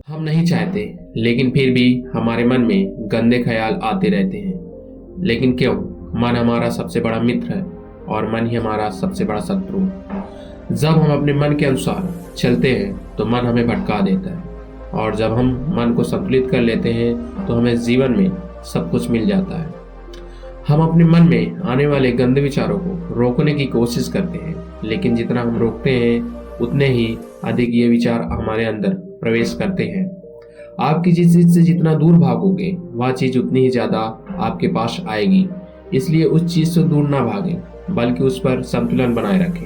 हम नहीं चाहते, लेकिन फिर भी हमारे मन में गंदे ख्याल आते रहते हैं। लेकिन क्यों? मन हमारा सबसे बड़ा मित्र है और मन ही हमारा सबसे बड़ा शत्रु। जब हम अपने मन के अनुसार चलते हैं तो मन हमें भटका देता है, और जब हम मन को संतुलित कर लेते हैं तो हमें जीवन में सब कुछ मिल जाता है। हम अपने मन में आने वाले गंदे विचारों को रोकने की कोशिश करते हैं, लेकिन जितना हम रोकते हैं उतने ही अधिक ये विचार हमारे अंदर प्रवेश करते हैं। आप किसी चीज से जितना दूर भागोगे वह चीज उतनी ही ज्यादा आपके पास आएगी। इसलिए उस चीज से दूर ना भागें, बल्कि उस पर संतुलन बनाए रखें।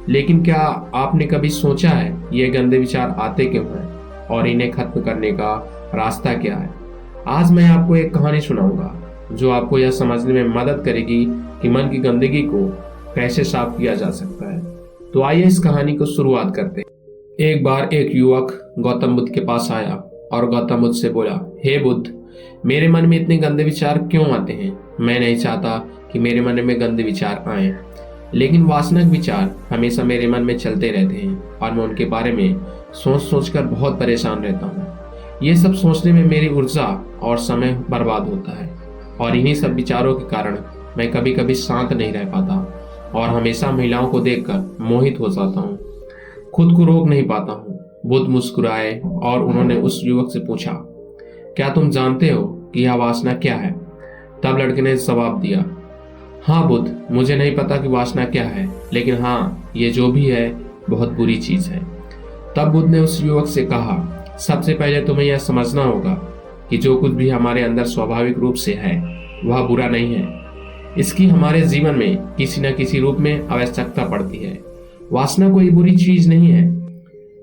लेकिन क्या आपने कभी सोचा है ये गंदे विचार आते क्यों हैं और इन्हें खत्म करने का रास्ता क्या है? आज मैं आपको एक कहानी सुनाऊंगा जो आपको यह समझने में मदद करेगी कि मन की गंदगी को कैसे साफ किया जा सकता है। तो आइए इस कहानी को शुरुआत करते हैं। एक बार एक युवक गौतम बुद्ध के पास आया और गौतम बुद्ध से बोला, हे बुद्ध, मेरे मन में इतने गंदे विचार क्यों आते हैं? मैं नहीं चाहता कि मेरे मन में गंदे विचार आए, लेकिन वासनाक विचार हमेशा मेरे मन में चलते रहते हैं और मैं उनके बारे में सोच सोच कर बहुत परेशान रहता हूँ। ये सब सोचने में मेरी ऊर्जा और समय बर्बाद होता है, और इन्हीं सब विचारों के कारण मैं कभी कभी शांत नहीं रह पाता और हमेशा महिलाओं को देखकर मोहित हो जाता हूँ। खुद को रोक नहीं पाता हूँ। बुद्ध मुस्कुराए और उन्होंने उस युवक से पूछा, क्या तुम जानते हो कि यह वासना क्या है? तब लड़के ने जवाब दिया, हाँ बुद्ध, मुझे नहीं पता कि वासना क्या है, लेकिन हाँ, ये जो भी है बहुत बुरी चीज है। तब बुद्ध ने उस युवक से कहा, सबसे पहले तुम्हें यह समझना होगा कि जो कुछ भी हमारे अंदर स्वाभाविक रूप से है वह बुरा नहीं है। इसकी हमारे जीवन में किसी न किसी रूप में आवश्यकता पड़ती है। वासना कोई बुरी चीज नहीं है,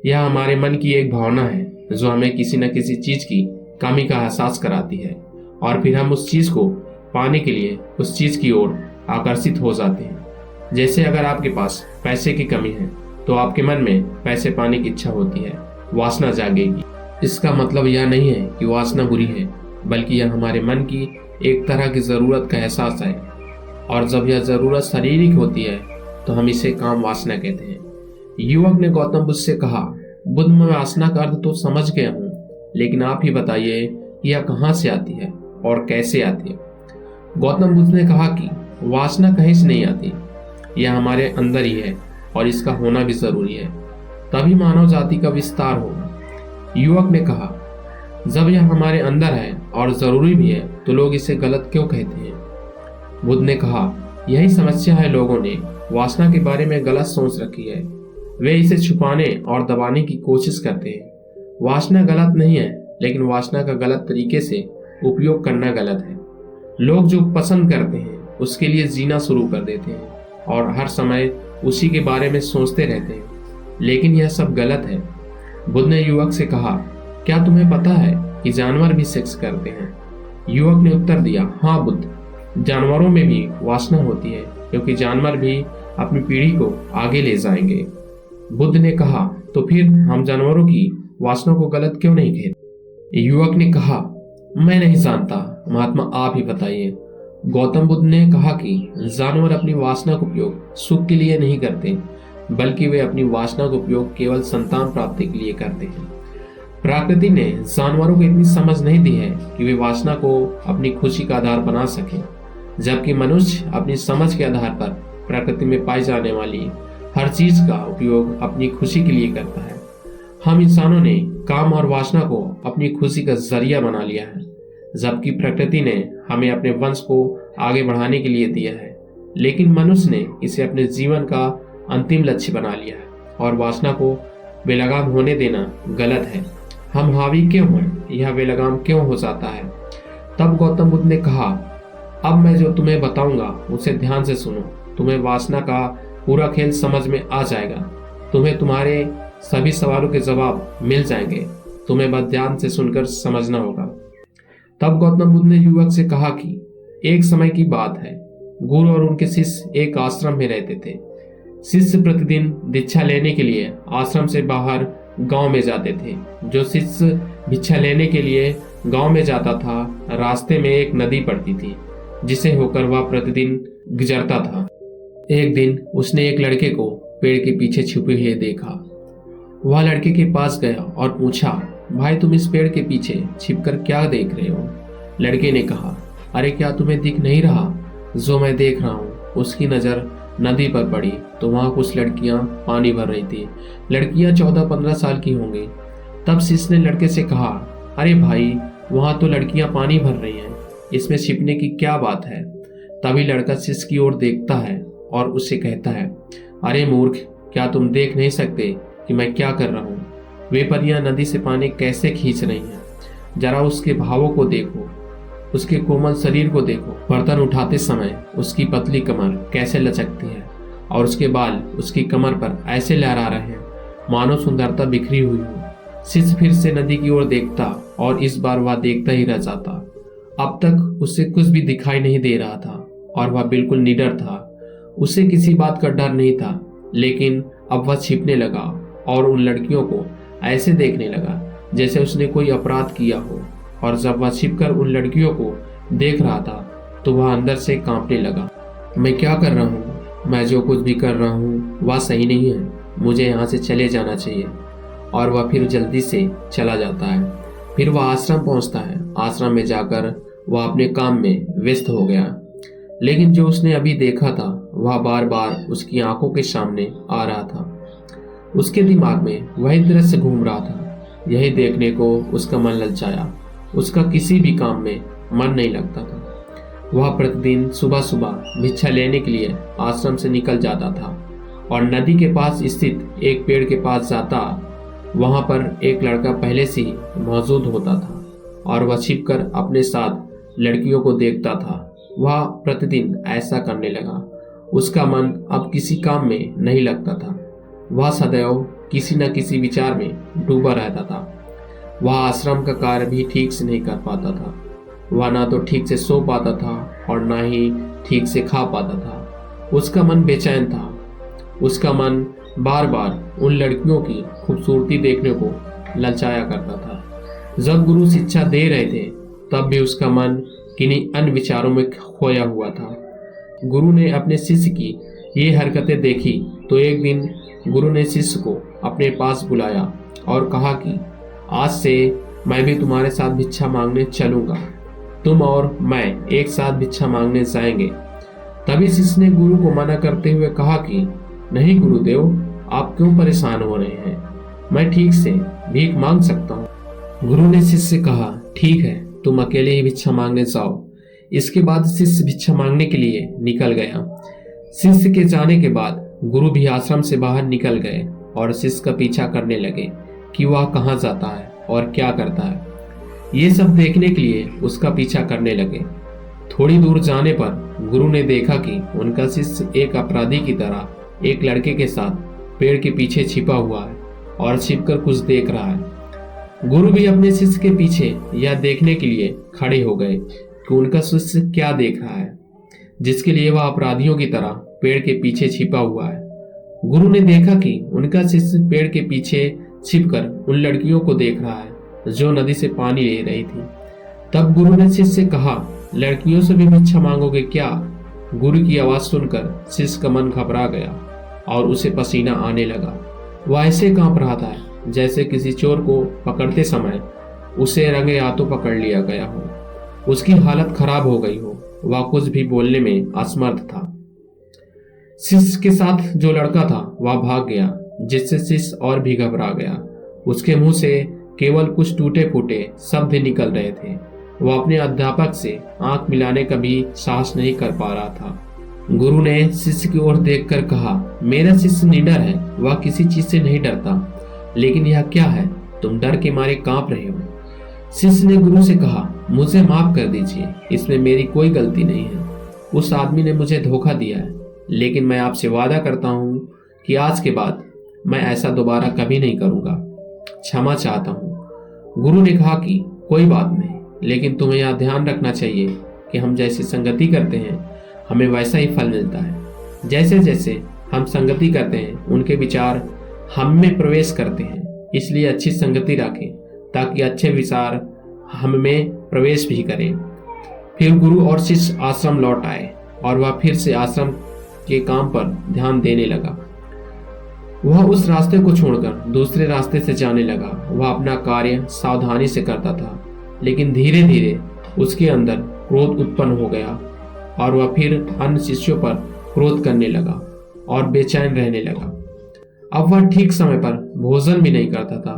यह हमारे मन की एक भावना है जो हमें किसी न किसी चीज की कमी का एहसास कराती है, और फिर हम उस चीज को पाने के लिए उस चीज की ओर आकर्षित हो जाते हैं। जैसे अगर आपके पास पैसे की कमी है तो आपके मन में पैसे पाने की इच्छा होती है, वासना जागेगी। इसका मतलब यह नहीं है कि वासना बुरी है, बल्कि यह हमारे मन की एक तरह की जरूरत का एहसास है, और जब यह जरूरत शारीरिक होती है तो हम इसे काम वासना कहते हैं। युवक ने गौतम बुद्ध से कहा, बुद्ध, मैं वासना का अर्थ तो समझ गया हूँ, लेकिन आप ही बताइए कि यह कहाँ से आती है और कैसे आती है। गौतम बुद्ध ने कहा कि वासना कहीं से नहीं आती, यह हमारे अंदर ही है और इसका होना भी जरूरी है, तभी मानव जाति का विस्तार होगा। युवक ने कहा, जब यह हमारे अंदर है और जरूरी भी है तो लोग इसे गलत क्यों कहते हैं? बुद्ध ने कहा, यही समस्या है, लोगों ने वासना के बारे में गलत सोच रखी है। वे इसे छुपाने और दबाने की कोशिश करते हैं। वासना गलत नहीं है, लेकिन वासना का गलत तरीके से उपयोग करना गलत है। लोग जो पसंद करते हैं उसके लिए जीना शुरू कर देते हैं और हर समय उसी के बारे में सोचते रहते हैं, लेकिन यह सब गलत है। बुद्ध ने युवक से कहा, क्या तुम्हें पता है कि जानवर भी सेक्स करते हैं? युवक ने उत्तर दिया, हाँ बुद्ध, जानवरों में भी वासना होती है, क्योंकि जानवर भी अपनी पीढ़ी को आगे ले जाएंगे। बुद्ध ने कहा, तो फिर हम जानवरों की वासना को गलत क्यों नहीं कहते? युवक ने कहा, मैं नहीं जानता, महात्मा आप ही बताइए। गौतम बुद्ध ने कहा कि जानवर अपनी वासना का उपयोग सुख के लिए नहीं करते, बल्कि वे अपनी वासना का उपयोग केवल संतान प्राप्ति के लिए करते हैं। प्रकृति ने जानवरों को इतनी समझ नहीं दी है कि वे वासना को अपनी खुशी का आधार बना सके, जबकि मनुष्य अपनी समझ के आधार पर प्रकृति में पाई जाने वाली हर चीज का उपयोग अपनी खुशी के लिए करता है। हम इंसानों ने काम और वासना को अपनी खुशी का जरिया बना लिया है, जबकि प्रकृति ने हमें अपने वंश को आगे बढ़ाने के लिए दिया है। लेकिन मनुष्य ने इसे अपने जीवन का अंतिम लक्ष्य बना लिया है, और वासना को बेलगाम होने देना गलत है। हम हावी क्यों हैं? यह बेलगाम क्यों हो जाता है? तब गौतम बुद्ध ने कहा, अब मैं जो तुम्हें बताऊंगा उसे ध्यान से सुनो। तुम्हें वासना का पूरा खेल समझ में आ जाएगा। तुम्हें तुम्हारे सभी सवालों के जवाब मिल जाएंगे। तुम्हें बस ध्यान से सुनकर समझना होगा। तब गौतम बुद्ध ने युवक से कहा कि एक समय की बात है, गुरु और उनके शिष्य एक आश्रम में रहते थे। शिष्य प्रतिदिन दीक्षा लेने के लिए आश्रम से बाहर गांव में जाते थे। जो शिष्य भिक्षा लेने के लिए गांव में जाता था, रास्ते में एक नदी पड़ती थी जिसे होकर वह प्रतिदिन गुजरता था। एक दिन उसने एक लड़के को पेड़ के पीछे छुपे हुए देखा। वह लड़के के पास गया और पूछा, भाई तुम इस पेड़ के पीछे छिपकर क्या देख रहे हो? लड़के ने कहा, अरे क्या तुम्हें दिख नहीं रहा जो मैं देख रहा हूँ? उसकी नज़र नदी पर पड़ी तो वहाँ कुछ लड़कियाँ पानी भर रही थी। लड़कियाँ 14-15 साल की होंगी। तब शिष्य ने लड़के से कहा, अरे भाई वहाँ तो लड़कियाँ पानी भर रही हैं, इसमें छिपने की क्या बात है? तभी लड़का शिष्य की ओर देखता है और उससे कहता है, अरे मूर्ख, क्या तुम देख नहीं सकते कि मैं क्या कर रहा हूँ? वे परियां नदी से पानी कैसे खींच रही हैं, जरा उसके भावों को देखो, उसके कोमल शरीर को देखो। बर्तन उठाते समय उसकी पतली कमर कैसे लचकती है और उसके बाल उसकी कमर पर ऐसे लहरा रहे हैं मानो सुंदरता बिखरी हुई हो। शिष्य फिर से नदी की ओर देखता और इस बार वह देखता ही रह जाता। अब तक उसे कुछ भी दिखाई नहीं दे रहा था और वह बिल्कुल निडर था। उसे किसी बात का डर नहीं था, लेकिन अब वह छिपने लगा और उन लड़कियों को ऐसे देखने लगा जैसे उसने कोई अपराध किया हो। और जब वह छिपकर उन लड़कियों को देख रहा था तो वह अंदर से कांपने लगा। मैं क्या कर रहा हूँ? मैं जो कुछ भी कर रहा हूँ वह सही नहीं है, मुझे यहाँ से चले जाना चाहिए। और वह फिर जल्दी से चला जाता है। फिर वह आश्रम पहुँचता है। आश्रम में जाकर वह अपने काम में व्यस्त हो गया, लेकिन जो उसने अभी देखा था वह बार बार उसकी आंखों के सामने आ रहा था। उसके दिमाग में वही दृश्य घूम रहा था। यही देखने को उसका मन ललचाया। उसका किसी भी काम में मन नहीं लगता था। वह प्रतिदिन सुबह सुबह भिक्षा लेने के लिए आश्रम से निकल जाता था और नदी के पास स्थित एक पेड़ के पास जाता। वहां पर एक लड़का पहले से ही मौजूद होता था और वह छिपकर अपने साथ लड़कियों को देखता था। वह प्रतिदिन ऐसा करने लगा। उसका मन अब किसी काम में नहीं लगता था। वह सदैव किसी न किसी विचार में डूबा रहता था। वह आश्रम का कार्य भी ठीक से नहीं कर पाता था। वह ना तो ठीक से सो पाता था और ना ही ठीक से खा पाता था। उसका मन बेचैन था। उसका मन बार बार उन लड़कियों की खूबसूरती देखने को ललचाया करता था। जब गुरु शिक्षा दे रहे थे तब भी उसका मन किन्हीं अन्य विचारों में खोया हुआ था। गुरु ने अपने शिष्य की ये हरकतें देखी तो एक दिन गुरु ने शिष्य को अपने पास बुलाया और कहा कि आज से मैं भी तुम्हारे साथ भिक्षा मांगने चलूंगा। तुम और मैं एक साथ भिक्षा मांगने जाएंगे। तभी शिष्य ने गुरु को मना करते हुए कहा कि नहीं गुरुदेव, आप क्यों परेशान हो रहे हैं? मैं ठीक से भीख मांग सकता हूँ। गुरु ने शिष्य से कहा, ठीक है, तुम अकेले ही भिक्षा मांगने जाओ। इसके बाद शिष्य भिक्षा मांगने के लिए निकल गया। शिष्य के जाने के बाद गुरु भी आश्रम से बाहर निकल गए और शिष्य का पीछा करने लगे कि वह कहाँ जाता है और क्या करता है। ये सब देखने के लिए उसका पीछा करने लगे। थोड़ी दूर जाने पर गुरु ने देखा कि उनका शिष्य एक अपराधी की तरह एक लड़के के साथ पेड़ के पीछे छिपा हुआ है और छिपकर कुछ देख रहा है। गुरु भी अपने शिष्य के पीछे यह देखने के लिए खड़े हो गए कि उनका शिष्य क्या देख रहा है, जिसके लिए वह अपराधियों की तरह पेड़ के पीछे छिपा हुआ है। गुरु ने देखा कि उनका शिष्य पेड़ के पीछे छिपकर उन लड़कियों को देख रहा है जो नदी से पानी ले रही थी। तब गुरु ने शिष्य से कहा, लड़कियों से भी भिक्षा मांगोगे क्या? गुरु की आवाज सुनकर शिष्य का मन घबरा गया और उसे पसीना आने लगा। वह ऐसे कांप रहा था जैसे किसी चोर को पकड़ते समय उसे रंगे हाथों पकड़ लिया गया हो। उसकी हालत खराब हो गई हो। वह कुछ भी बोलने में असमर्थ था। शिष्य के साथ जो लड़का था वह भाग गया, जिससे शिष्य और भी घबरा गया। उसके मुंह से केवल कुछ टूटे फूटे शब्द निकल रहे थे। वह अपने अध्यापक से आंख मिलाने का भी साहस नहीं कर पा रहा था। गुरु ने शिष्य की ओर देखकर कहा, मेरा शिष्य निडर है, वह किसी चीज से नहीं डरता, लेकिन यह क्या है, तुम डर के मारे कांप रहे हो। शिष्य ने गुरु से कहा, मुझे माफ कर दीजिए, इसमें मेरी कोई गलती नहीं है। उस आदमी ने मुझे धोखा दिया है, लेकिन मैं आपसे वादा करता हूँ कि आज के बाद मैं ऐसा दोबारा कभी नहीं करूँगा। क्षमा चाहता हूँ। गुरु ने कहा कि कोई बात नहीं, लेकिन तुम्हें यह ध्यान रखना चाहिए कि हम जैसी संगति करते हैं हमें वैसा ही फल मिलता है। जैसे जैसे हम संगति करते हैं उनके विचार हम में प्रवेश करते हैं। इसलिए अच्छी संगति रखें ताकि अच्छे विचार हम में प्रवेश भी करें। फिर गुरु और शिष्य आश्रम लौट आए और वह फिर से आश्रम के काम पर ध्यान देने लगा। वह उस रास्ते को छोड़कर दूसरे रास्ते से जाने लगा। वह अपना कार्य सावधानी से करता था, लेकिन धीरे धीरे उसके अंदर क्रोध उत्पन्न हो गया और वह फिर अन्य शिष्यों पर क्रोध करने लगा और बेचैन रहने लगा। अब वह ठीक समय पर भोजन भी नहीं करता था,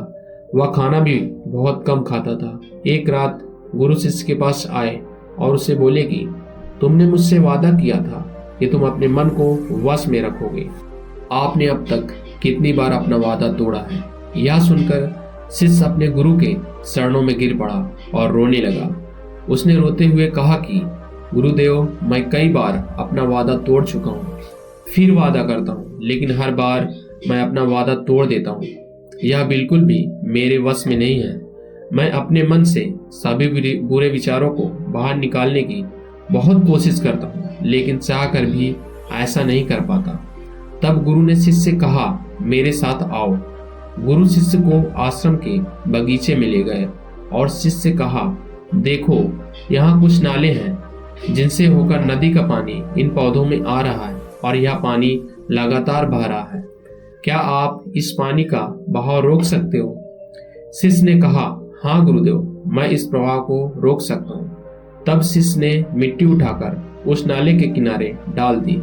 वह खाना भी बहुत कम खाता था। एक रात गुरु शिष्य के पास आए और उसे बोले कि तुमने मुझसे वादा किया था कि तुम अपने मन को वश में रखोगे। आपने अब तक कितनी बार अपना वादा तोड़ा है। यह सुनकर शिष्य अपने गुरु के चरणों में गिर पड़ा और रोने लगा। उसने रोते हुए कहा कि गुरुदेव, मैं कई बार अपना वादा तोड़ चुका हूँ, फिर वादा करता हूँ, लेकिन हर बार मैं अपना वादा तोड़ देता हूँ। यह बिल्कुल भी मेरे वश में नहीं है। मैं अपने मन से सभी बुरे विचारों को बाहर निकालने की बहुत कोशिश करता हूँ, लेकिन चाहकर भी ऐसा नहीं कर पाता। तब गुरु ने शिष्य से कहा, मेरे साथ आओ। गुरु शिष्य को आश्रम के बगीचे में ले गए और शिष्य से कहा, देखो, यहाँ कुछ नाले हैं जिनसे होकर नदी का पानी इन पौधों में आ रहा है और यह पानी लगातार बह रहा है। क्या आप इस पानी का बहाव रोक सकते हो? शिष्य ने कहा, हाँ गुरुदेव, मैं इस प्रवाह को रोक सकता हूँ। तब शिष्य ने मिट्टी उठाकर उस नाले के किनारे डाल दी।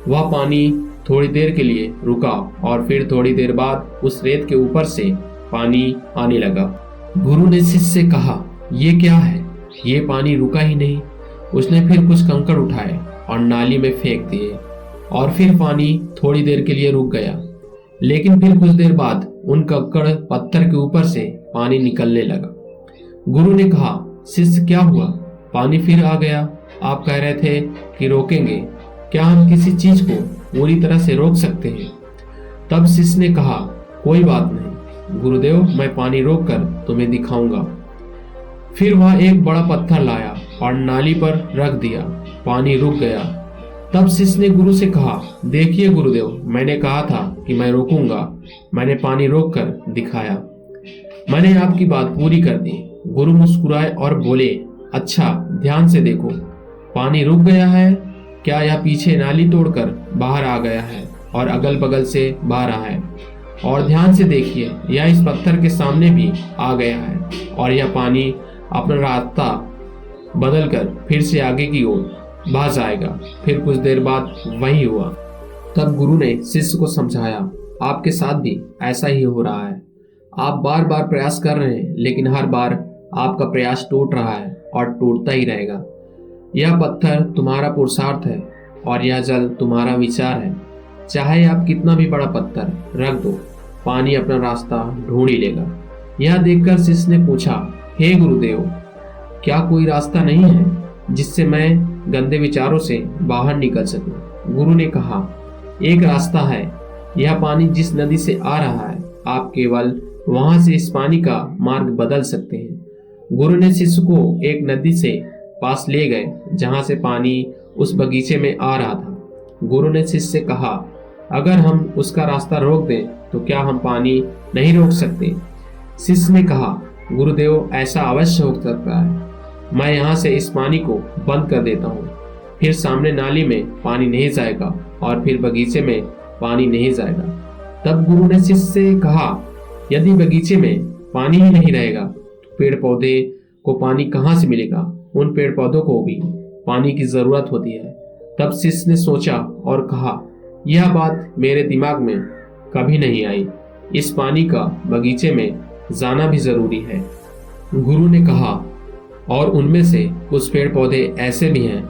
वह पानी थोड़ी देर के लिए रुका और फिर थोड़ी देर बाद उस रेत के ऊपर से पानी आने लगा। गुरु ने शिष्य से कहा, ये क्या है? ये पानी रुका ही नहीं। उसने फिर कुछ कंकड़ उठाए और नाली में फेंक दिए और फिर पानी थोड़ी देर के लिए रुक गया, लेकिन फिर कुछ देर बाद उन कंकड़ पत्थर के ऊपर से पानी निकलने लगा। गुरु ने कहा, शिष्य, क्या हुआ? पानी फिर आ गया। आप कह रहे थे कि रोकेंगे। क्या हम किसी चीज को पूरी तरह से रोक सकते हैं? तब शिष्य ने कहा, कोई बात नहीं गुरुदेव, मैं पानी रोककर तुम्हें दिखाऊंगा। फिर वह एक बड़ा पत्थर लाया और नाली पर रख दिया। पानी रुक गया। तब शिष्य ने गुरु से कहा, देखिए गुरुदेव, मैंने कहा था कि मैं रोकूंगा। मैंने पानी रोककर दिखाया। मैंने आपकी बात पूरी कर दी। गुरु मुस्कुराए और बोले, अच्छा, ध्यान से देखो, पानी रुक गया है। क्या यह पीछे नाली तोड़कर बाहर आ गया है और अगल बगल से बह रहा है? और ध्यान से देखिए, यह इस पत्थर के सामने भी आ गया है और यह पानी अपना रास्ता बदलकर फिर से आगे की ओर बह जाएगा। फिर कुछ देर बाद वही हुआ। तब गुरु ने शिष्य को समझाया, आपके साथ भी ऐसा ही हो रहा है। आप बार बार प्रयास कर रहे हैं, लेकिन हर बार आपका प्रयास टूट रहा है और टूटता ही रहेगा। यह पत्थर तुम्हारा पुरुषार्थ है और यह जल तुम्हारा विचार है। चाहे आप कितना भी बड़ा पत्थर रख दो, पानी अपना रास्ता ढूंढ ही लेगा। यह देखकर शिष्य ने पूछा, हे गुरुदेव, क्या कोई रास्ता नहीं है जिससे मैं गंदे विचारों से बाहर निकल सकूं? गुरु ने कहा, एक रास्ता है। यह पानी जिस नदी से आ रहा है, आप केवल वहां से इस पानी का मार्ग बदल सकते हैं। गुरु ने शिष्य को एक नदी से पास ले गए जहां से पानी उस बगीचे में आ रहा था। गुरु ने शिष्य से कहा, अगर हम उसका रास्ता रोक दें तो क्या हम पानी नहीं रोक सकते? शिष्य ने कहा, गुरुदेव, ऐसा अवश्य हो सकता है। मैं यहाँ से इस पानी को बंद कर देता हूँ, फिर सामने नाली में पानी नहीं जाएगा और फिर बगीचे में पानी नहीं जाएगा। तब गुरु ने शिष्य से कहा, यदि बगीचे में पानी ही नहीं रहेगा तो पेड़ पौधे को पानी कहाँ से मिलेगा? उन पेड़ पौधों को भी पानी की जरूरत होती है। तब शिष्य ने सोचा और कहा, यह बात मेरे दिमाग में कभी नहीं आई। इस पानी का बगीचे में जाना भी जरूरी है। गुरु ने कहा, और उनमें से कुछ पेड़ पौधे ऐसे भी हैं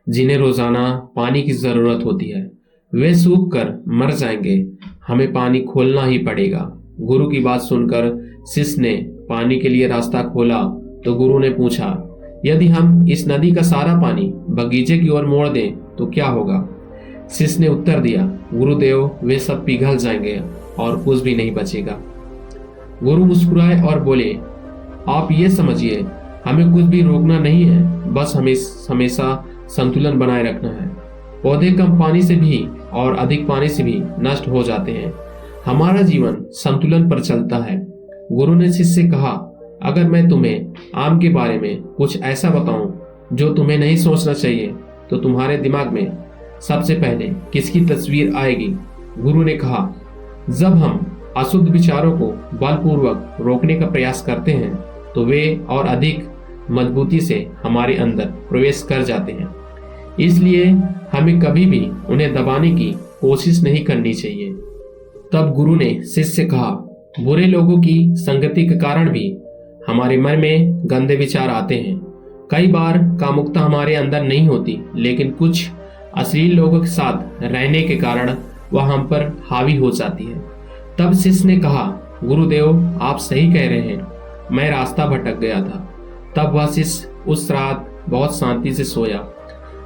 जिन्हें रोजाना पानी की जरूरत होती है। वे सूख कर मर जाएंगे। हमें पानी खोलना ही पड़ेगा। गुरु की बात सुनकर शिष्य ने पानी के लिए रास्ता खोला तो गुरु ने पूछा, यदि हम इस नदी का सारा पानी बगीचे की ओर मोड़ दें तो क्या होगा? शिष्य ने उत्तर दिया, गुरुदेव, वे सब पिघल जाएंगे और कुछ भी नहीं बचेगा। गुरु मुस्कुराए और बोले, आप ये समझिए, हमें कुछ भी रोकना नहीं है, बस हमें हमेशा संतुलन बनाए रखना है। पौधे कम पानी से भी और अधिक पानी से भी नष्ट हो जाते हैं। हमारा जीवन संतुलन पर चलता है। गुरु ने शिष्य से कहा, अगर मैं तुम्हें आम के बारे में कुछ ऐसा बताऊं जो तुम्हें नहीं सोचना चाहिए तो तुम्हारे दिमाग में सबसे पहले किसकी तस्वीर आएगी? गुरु ने कहा, जब हम अशुद्ध विचारों को बलपूर्वक रोकने का प्रयास करते हैं तो वे और अधिक मजबूती से हमारे अंदर प्रवेश कर जाते हैं। इसलिए हमें कभी भी उन्हें दबाने की कोशिश नहीं करनी चाहिए। तब गुरु ने शिष्य से कहा, बुरे लोगों की संगति के कारण भी हमारे मन में गंदे विचार आते हैं। कई बार कामुकता हमारे अंदर नहीं होती, लेकिन कुछ अश्लील लोगों के साथ रहने के कारण वह हम पर हावी हो जाती है। तब शिष्य ने कहा, गुरुदेव आप सही कह रहे हैं, मैं रास्ता भटक गया था। तब वह शिष्य उस रात बहुत शांति से सोया।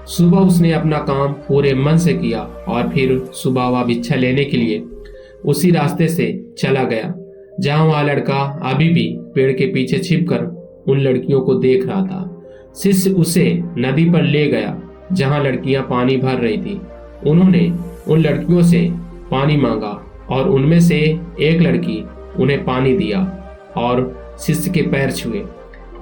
सुबह उसने अपना काम पूरे मन से किया और फिर सुबह वह भिक्षा लेने के लिए उसी रास्ते से चला गया जहां वह लड़का अभी भी पेड़ के पीछे छिपकर उन लड़कियों को देख रहा था। शिष्य उसे नदी पर ले गया जहां लड़कियां पानी भर रही थी। उन्होंने उन लड़कियों से पानी मांगा और उनमें से एक लड़की उन्हें पानी दिया और शिष्य के पैर छुए।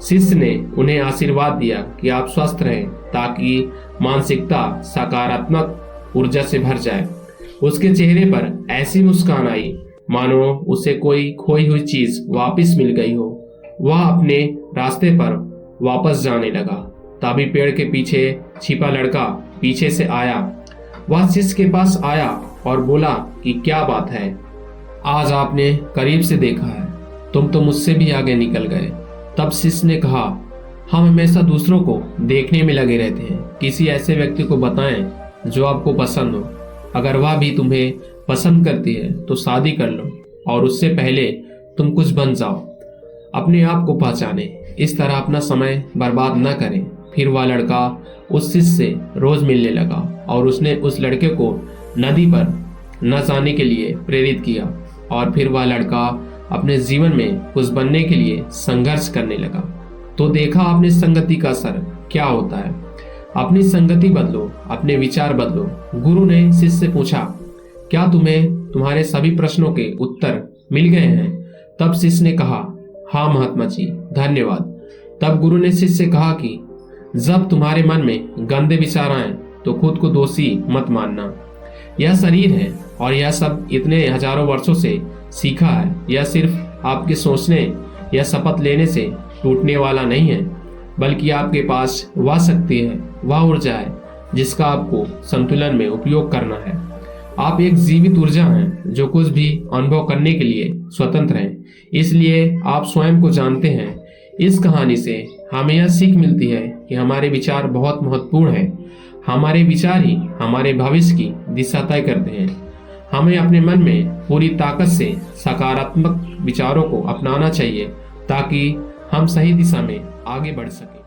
शिष्य ने उन्हें आशीर्वाद दिया कि आप स्वस्थ रहें ताकि मानसिकता सकारात्मक ऊर्जा से भर जाए। उसके चेहरे पर ऐसी मुस्कान आई मानो उसे कोई खोई हुई चीज वापस मिल गई हो। वह अपने रास्ते पर वापस जाने लगा। तभी पेड़ के पीछे छिपा लड़का पीछे से आया। वह शिष्य के पास आया और बोला कि क्या बात है, आज आपने करीब से देखा है, तुम तो मुझसे भी आगे निकल गए। तब शिष्य ने कहा, हम हमेशा दूसरों को देखने में लगे रहते हैं। किसी ऐसे व्यक्ति को बताएं जो आपको पसंद हो। अगर वह भी तुम्हें पसंद करती है तो शादी कर लो और उससे पहले तुम कुछ बन जाओ। अपने आप को पहचाने, इस तरह अपना समय बर्बाद न करें। फिर वह लड़का उस शिष्य से रोज मिलने लगा और उसने उस लड़के को नदी पर न जाने के लिए प्रेरित किया और फिर वह लड़का अपने जीवन में कुछ बनने के लिए संघर्ष करने लगा। तो देखा आपने संगति का असर क्या होता है। अपनी संगति बदलो, अपने विचार बदलो। गुरु ने शिष्य से पूछा, क्या तुम्हें तुम्हारे सभी प्रश्नों के उत्तर मिल गए हैं? तब शिष्य ने कहा, हाँ महात्मा जी, धन्यवाद। तब गुरु ने शिष्य से कहा कि जब तुम्हारे मन में गंदे विचार आए तो खुद को दोषी मत मानना। यह शरीर है और यह सब इतने हजारों वर्षों से सीखा है। यह सिर्फ आपके सोचने या शपथ लेने से टूटने वाला नहीं है, बल्कि आपके पास वह शक्ति है, वह ऊर्जा है जिसका आपको संतुलन में उपयोग करना है। आप एक जीवित ऊर्जा हैं जो कुछ भी अनुभव करने के लिए स्वतंत्र हैं। इसलिए आप स्वयं को जानते हैं। इस कहानी से हमें यह सीख मिलती है कि हमारे विचार बहुत महत्वपूर्ण हैं। हमारे विचार ही हमारे भविष्य की दिशा तय करते हैं। हमें अपने मन में पूरी ताकत से सकारात्मक विचारों को अपनाना चाहिए ताकि हम सही दिशा में आगे बढ़ सकें।